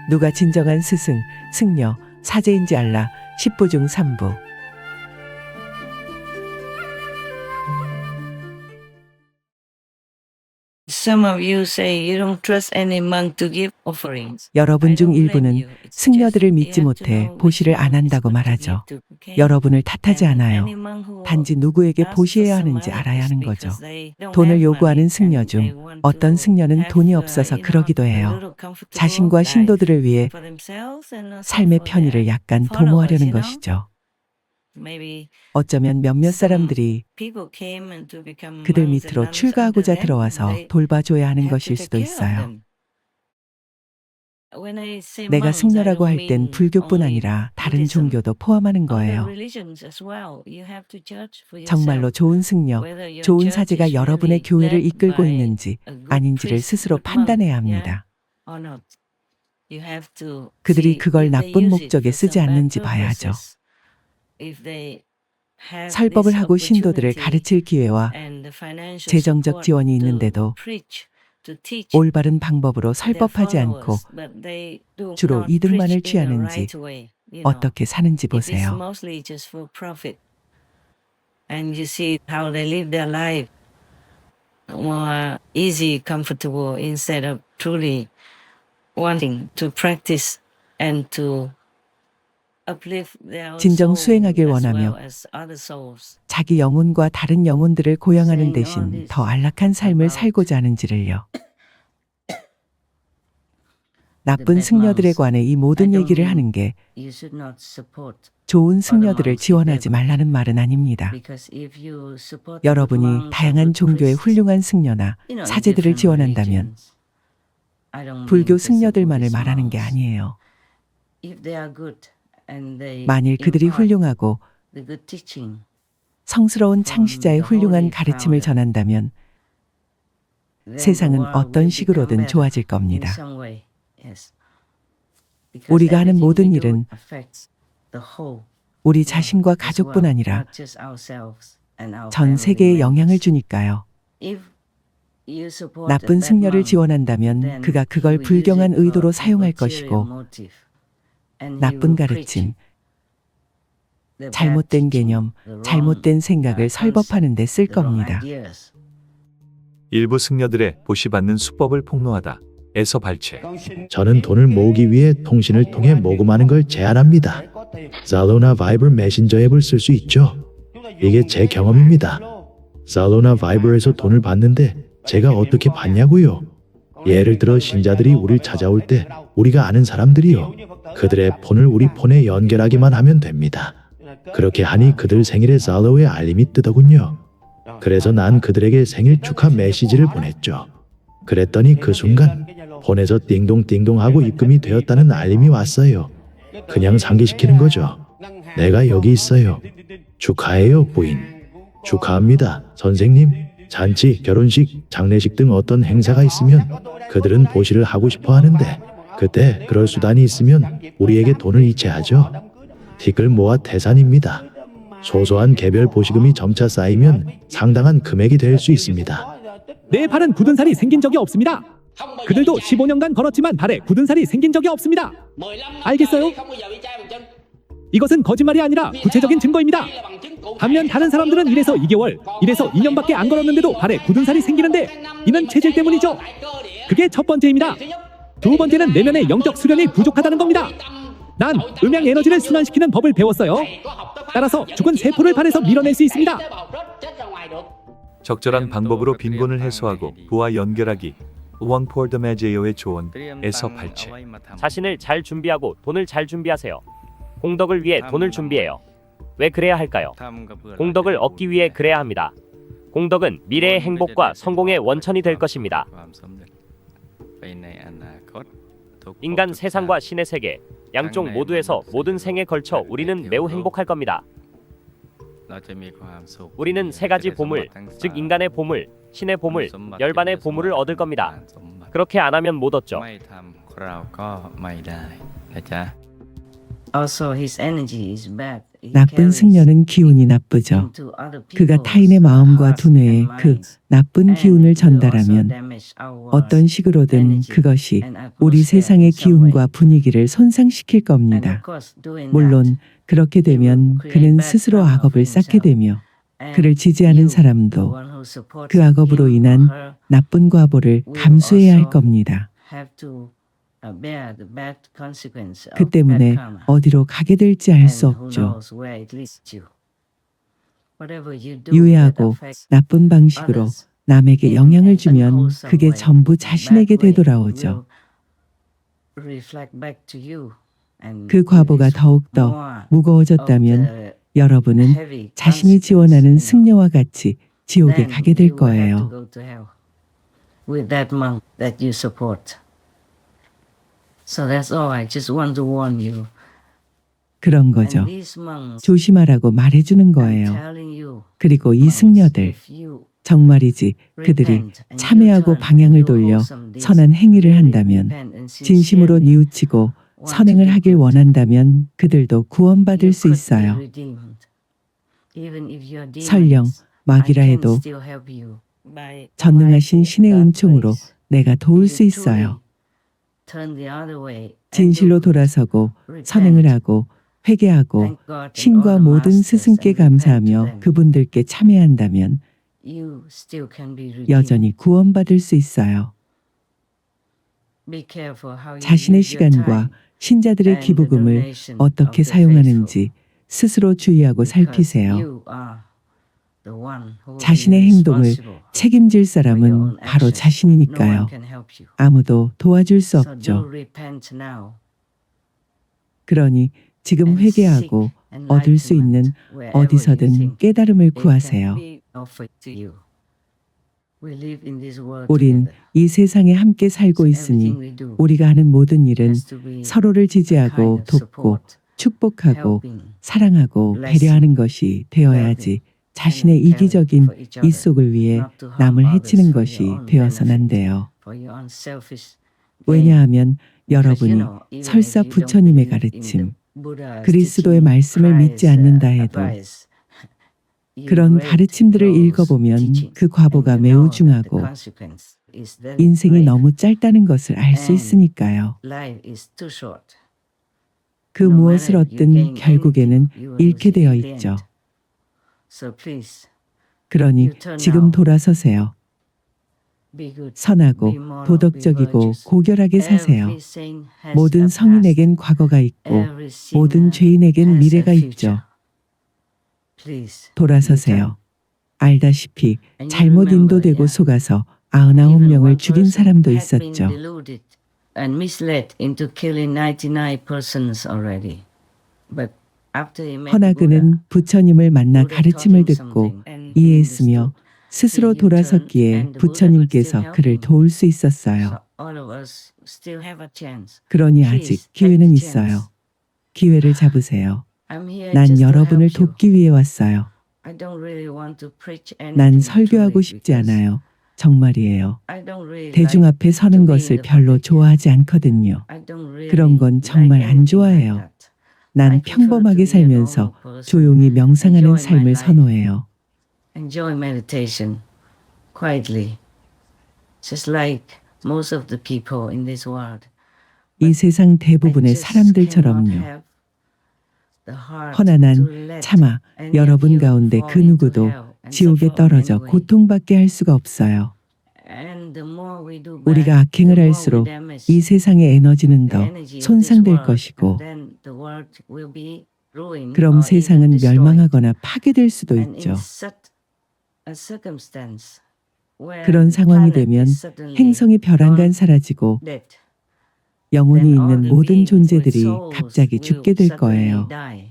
누가 진정한 스승, 승려, 사제인지 알라. 10부 중 3부. Some of you say you don't trust any monk to give offerings. 여러분 중 일부는 승려들을 믿지 못해 보시를 안 한다고 말하죠. 여러분을 탓하지 않아요. 단지 누구에게 보시해야 하는지 알아야 하는 거죠. 돈을 요구하는 승려 중 어떤 승려는 돈이 없어서 그러기도 해요. 자신과 신도들을 위해 삶의 편의를 약간 도모하려는 것이죠. 어쩌면 몇몇 사람들이 그들 밑으로 출가하고자 들어와서 돌봐줘야 하는 것일 수도 있어요. 내가 승려라고 할 땐 불교뿐 아니라 다른 종교도 포함하는 거예요. 정말로 좋은 승려, 좋은 사제가 여러분의 교회를 이끌고 있는지 아닌지를 스스로 판단해야 합니다. 그들이 그걸 나쁜 목적에 쓰지 않는지 봐야죠. 설법을 하고 신도들을 가르칠 기회와 재정적 지원이 있는데도 올바른 방법으로 설법하지 않고 주로 이득만을 취하는지 어떻게 사는지 보세요. And you see how they live their life more easy, comfortable instead of truly wanting to practice and to 진정 수행하길 원하며 자기 영혼과 다른 영혼들을 고양하는 대신 더 안락한 삶을 살고자 하는지를요. 나쁜 승려들에 관해 이 모든 얘기를 하는 게 좋은 승려들을 지원하지 말라는 말은 아닙니다. 여러분이 다양한 종교의 훌륭한 승려나 사제들을 지원한다면 불교 승려들만을 말하는 게 아니에요. 만일 그들이 훌륭하고 성스러운 창시자의 훌륭한 가르침을 전한다면 세상은 어떤 식으로든 좋아질 겁니다. 우리가 하는 모든 일은 우리 자신과 가족뿐 아니라 전 세계에 영향을 주니까요. 나쁜 승려를 지원한다면 그가 그걸 불경한 의도로 사용할 것이고 나쁜 가르침, 잘못된 개념, 잘못된 생각을 설법하는 데 쓸 겁니다. 일부 승려들의 보시받는 수법을 폭로하다. 에서 발췌. 저는 돈을 모으기 위해 통신을 통해 모금하는 걸 제안합니다. 살로나 바이블 메신저 앱을 쓸 수 있죠. 이게 제 경험입니다. 살로나 바이블에서 돈을 받는데 제가 어떻게 받냐고요? 예를 들어 신자들이 우리를 찾아올 때 우리가 아는 사람들이요. 그들의 폰을 우리 폰에 연결하기만 하면 됩니다. 그렇게 하니 그들 생일에 살로우에 알림이 뜨더군요. 그래서 난 그들에게 생일 축하 메시지를 보냈죠. 그랬더니 그 순간 폰에서 띵동띵동 하고 입금이 되었다는 알림이 왔어요. 그냥 상기시키는 거죠. 내가 여기 있어요. 축하해요, 부인. 축하합니다, 선생님. 잔치, 결혼식, 장례식 등 어떤 행사가 있으면 그들은 보시를 하고 싶어 하는데 그때 그럴 수단이 있으면 우리에게 돈을 이체하죠. 틱을 모아 태산입니다. 소소한 개별 보시금이 점차 쌓이면 상당한 금액이 될 수 있습니다. 내 발은 굳은 살이 생긴 적이 없습니다. 그들도 15년간 걸었지만 발에 굳은 살이 생긴 적이 없습니다. 알겠어요? 이것은 거짓말이 아니라 구체적인 증거입니다. 반면 다른 사람들은 1에서 2개월, 1에서 2년밖에 안 걸었는데도 발에 굳은 살이 생기는데 이는 체질 때문이죠. 그게 첫 번째입니다. 두 번째는 내면의 영적 수련이 부족하다는 겁니다. 난 음양 에너지를 순환시키는 법을 배웠어요. 따라서 죽은 세포를 발에서 밀어낼 수 있습니다. 적절한 방법으로 빈곤을 해소하고 부와 연결하기. 원포드 메제요의 조언에서 발췌. 자신을 잘 준비하고 돈을 잘 준비하세요. 공덕을 위해 돈을 준비해요. 왜 그래야 할까요? 공덕을 얻기 위해 그래야 합니다. 공덕은 미래의 행복과 성공의 원천이 될 것입니다. 인간 세상과 신의 세계, 양쪽 모두에서 모든 생에 걸쳐 우리는 매우 행복할 겁니다. 우리는 세 가지 보물, 즉 인간의 보물, 신의 보물, 열반의 보물을 얻을 겁니다. 그렇게 안 하면 못 얻죠. Also, his energy is bad. 나쁜 승려는 기운이 나쁘죠. 그가 타인의 마음과 두뇌에 그 나쁜 기운을 전달하면 어떤 식으로든 그것이 우리 세상의 기운과 분위기를 손상시킬 겁니다. 물론 그렇게 되면 그는 스스로 악업을 쌓게 되며 그를 지지하는 사람도 그 악업으로 인한 나쁜 과보를 감수해야 할 겁니다. 그 때문에 어디로 가게 될지 알 수 없죠. 유해하고 나쁜 방식으로 남에게 영향을 주면 그게 전부 자신에게 되돌아오죠. 그 과보가 더욱더 무거워졌다면 여러분은 자신이 지원하는 승려와 같이 지옥에 가게 될 거예요. With that monk that you support. So that's all. I just want to warn you. 그런 And 거죠. these monks, 조심하라고 말해주는 I'm 거예요. telling you, 그리고 이 monks, 승려들, if you 정말이지 그들이 repent and you 참회하고 turn 방향을 and do 돌려 wholesome deeds, 선한 행위를 really 한다면, repent and 진심으로 sincerely 뉘우치고 want to 선행을 do 하길 good, 원한다면 그들도 구원받을 you 수 could be 있어요. redeemed. Even if you're 설령 demons, 마귀라 I can 해도 still help you by 전능하신 신의 that 은총으로 grace. 내가 도울 If 수 you 있어요. truly turn the other way and do 진실로 good, 돌아서고 repent, 선행을 하고 회개하고 thank God and all 신과 the 모든 masters 스승께 and repent to 감사하며 them. 그분들께 참회한다면 You still can be redeemed. 여전히 구원받을 수 있어요. Be careful how you 자신의 use your 시간과 time 신자들의 and the 기부금을 donation 어떻게 of the 사용하는지 스스로 주의하고 faithful, because 살피세요. you are the one who will be 자신의 행동을 responsible 책임질 for your 사람은 own 바로 actions. No 자신이니까요. one can help you. 아무도 도와줄 수 So do 없죠. repent now 그러니 지금 and seek 회개하고 얻을 수 있는 enlightenment wherever you 어디서든 think 깨달음을 it can 구하세요. be offered to you. We live in this world 우린 together. 이 세상에 함께 So 살고 everything 있으니 we do 우리가 하는 모든 일은 has to be 서로를 a kind 지지하고 of 돕고 support, 축복하고 helping, 사랑하고 blessing, 배려하는 것이 되어야지 자신의 and caring 이기적인 for each other, 이속을 위해 not to harm 남을 others 해치는 for your 것이 own 되어서는 안 benefit, 돼요. for your own selfish gain. 왜냐하면 Because you 여러분이 know, even 설사 if you don't 부처님의 believe in the 가르침, Buddha's 그리스도의 teaching, 말씀을 믿지 Christ's, 않는다 해도 advice, you 그런 read 가르침들을 those 읽어보면 teachings, 그 과보가 and you 매우 know that the 중하고 consequence is very 인생이 grave. 너무 짧다는 것을 알 수 And 있으니까요. Life is too short. 그 No 무엇을 matter you 얻든 gain 결국에는 anything, you will 잃게 lose it 되어 in the 있죠. end. So please, 그러니 you turn 지금 now. 돌아서세요. Be good, 선하고 be moral, be 도덕적이고 virtuous. 고결하게 사세요. Every saint has 모든 a 성인에겐 past. 과거가 있고 Every 모든 sinner 죄인에겐 has a 미래가 future. 있죠. Please, 돌아서세요. 알다시피 and you 잘못 remember, 인도되고 yeah, 속아서 even 99명을 one 죽인 person 사람도 had been 있었죠. deluded and misled into killing 99 persons already. But after he met Buddha, 허나그는 부처님을 만나 Buddha taught 가르침을 him 듣고 something and he 이해했으며 understood. 스스로 He U-turned 돌아섰기에 and the Buddha could still 부처님께서 help 그를 him. 도울 수 있었어요. So all of us still have a chance. 그러니 Please 아직 take 기회는 the 있어요. chance. 기회를 잡으세요. I'm here 난 just to 여러분을 help you. 돕기 위해 왔어요. I don't really want to preach 난 anything 설교하고 truly 싶지 because 않아요. 정말이에요. I don't really 대중 like 앞에 서는 to be in 것을 the 별로 public. 좋아하지 않거든요. I don't really 그런 건 like 정말 안 anything 좋아해요. like that. 난 I prefer to 평범하게 be a 살면서 normal person, 조용히 명상하는 enjoy my 삶을 life. 선호해요. enjoy meditation quietly, just like most of the people in this world. 이 세상 I 대부분의 just cannot 사람들처럼요. have the heart 허난한 to let 차마 any of 여러분 you 가운데 fall 그 into 누구도 hell and 지옥에 suffer 떨어져 anyway. 고통받게 할 수가 없어요. And the more we do bad, 우리가 the 악행을 more we 할수록 damage 이 세상의 에너지는 the 더 energy of this 손상될 world, 것이고 and then the world will be ruined 그럼 or even 세상은 destroyed. 멸망하거나 파괴될 수도 And in 있죠. such a circumstance where 그런 the 상황이 planet 되면 is suddenly 행성이 별안간 gone 사라지고 dead, 영혼이 then all 있는 the 모든 beings with 존재들이 souls 갑자기 will 죽게 될 suddenly 거예요. die.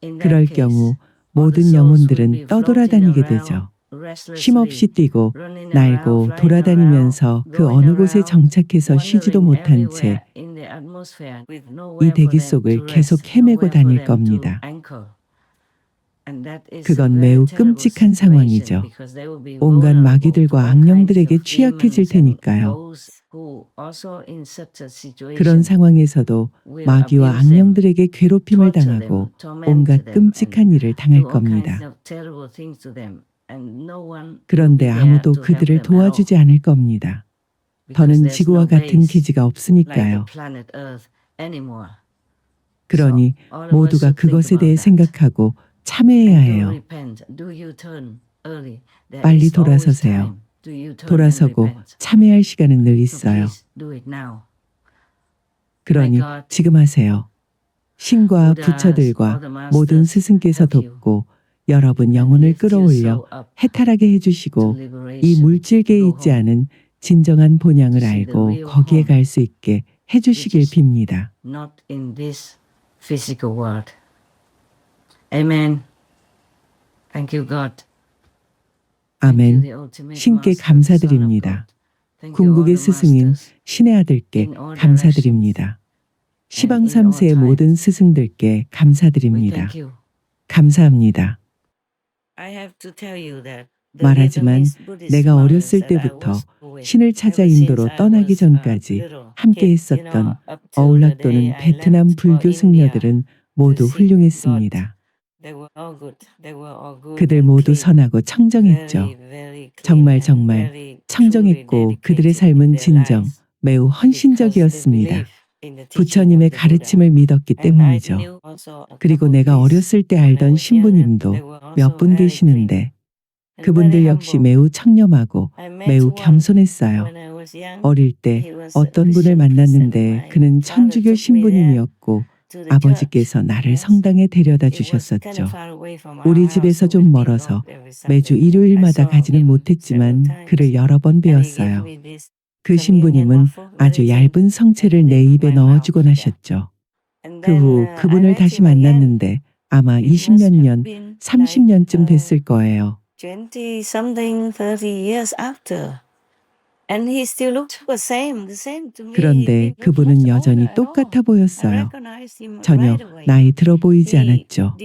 In that 그럴 case, 경우 all the 모든 souls will 영혼들은 be 떠돌아다니게 floating 되죠. around restlessly, 쉼없이 뛰고 running around, 날고 flying 돌아다니면서 around, 그 going 어느 곳에 around, 정착해서 쉬지도 wandering 못한 everywhere 채 in the atmosphere with 이 nowhere for 대기 them 속을 to 계속 rest, 헤매고 nowhere for 다닐 them to 겁니다. anchor. And that is a 그건 very 매우 terrible 끔찍한 situation 상황이죠. because they will be 온갖 vulnerable to 마귀들과 all kinds 악령들에게 of 취약해질 demons and 테니까요. those 그런 상황에서도 마귀와 악령들에게 괴롭힘을 당하고 온갖 끔찍한 일을 당할 겁니다. 그런데 아무도 그들을 도와주지 않을 겁니다. 더는 지구와 같은 기지가 없으니까요. 그러니 모두가 그것에 대해 생각하고 참회해야 해요. 빨리 돌아서세요. 돌아서고 참회할 시간은 늘 있어요. 그러니 지금 하세요. 신과 부처들과 모든 스승께서 돕고 여러분 영혼을 끌어올려 해탈하게 해주시고 이 물질계에 있지 않은 진정한 본향을 알고 거기에 갈 수 있게 해주시길 빕니다. Not in this physical world. Amen. Thank you, God. 아멘. 신께 감사드립니다. 궁극의 스승인 신의 아들께 감사드립니다. 시방 3세의 모든 스승들께 감사드립니다. 감사합니다. 말하지만 내가 어렸을 때부터 신을 찾아 인도로 떠나기 전까지 함께 했었던 어울락 또는 베트남 불교 승려들은 모두 훌륭했습니다. 그들 모두 선하고 청정했죠. 정말 청정했고 그들의 삶은 진정 매우 헌신적이었습니다. 부처님의 가르침을 믿었기 때문이죠. 그리고 내가 어렸을 때 알던 신부님도 몇 분 계시는데 그분들 역시 매우 청렴하고 매우 겸손했어요. 어릴 때 어떤 분을 만났는데 그는 천주교 신부님이었고 아버지께서 나를 성당에 데려다 주셨었죠. 우리 집에서 좀 멀어서 매주 일요일마다 가지는 못했지만 그를 여러 번 뵈었어요. 그 신부님은 아주 얇은 성채를 내 입에 넣어주곤 하셨죠. 그 후 그분을 다시 만났는데 아마 20몇 년, 30년쯤 됐을 거예요. 20 something 30 years after. And he still looked the same to me. 그런데 그분은 여전히 똑같아 보였어요. 전혀 나이 들어 보이지 않았죠.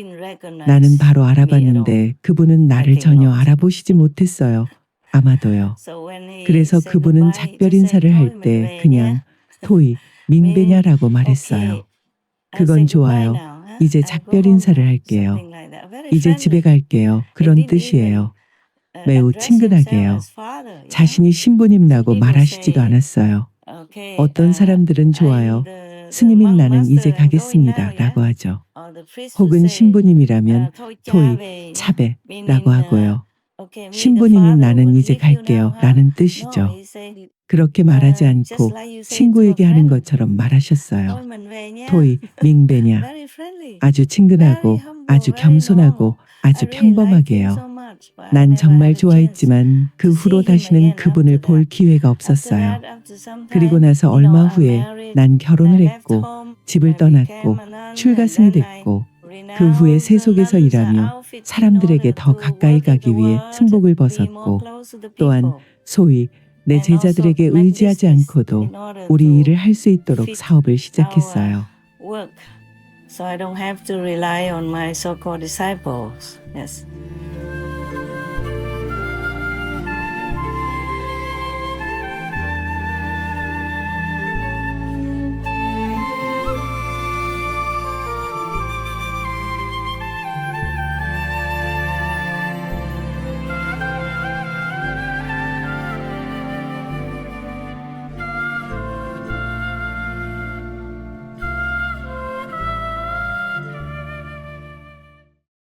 나는 바로 알아봤는데 그분은 나를 전혀 알아보시지 못했어요. 아마도요. 그래서 그분은 작별 인사를 할 때 그냥 토이 밍베냐라고 말했어요. 그건 좋아요. 이제 작별 인사를 할게요. 이제 집에 갈게요. 그런 뜻이에요. 매우 친근하게요. 자신이 신부님이라고 말하시지도 않았어요. 어떤 사람들은 좋아요. 스님인 나는 이제 가겠습니다. 라고 하죠. 혹은 신부님이라면 토이, 차베 라고 하고요. 신부님인 나는 이제 갈게요. 라는 뜻이죠. 그렇게 말하지 않고 친구에게 하는 것처럼 말하셨어요. 토이, 밍베냐. 아주 친근하고 아주 겸손하고 아주 평범하게요. 난 정말 좋아했지만 그 후로 다시는 그분을 볼 기회가 없었어요. 그리고 나서 얼마 후에 난 결혼을 했고 집을 떠났고 출가승이 됐고 그 후에 세속에서 일하며 사람들에게 더 가까이 가기 위해 승복을 벗었고 또한 소위 내 제자들에게 의지하지 않고도 우리 일을 할 수 있도록 사업을 시작했어요. So I don't have to rely on my so-called disciples. Yes.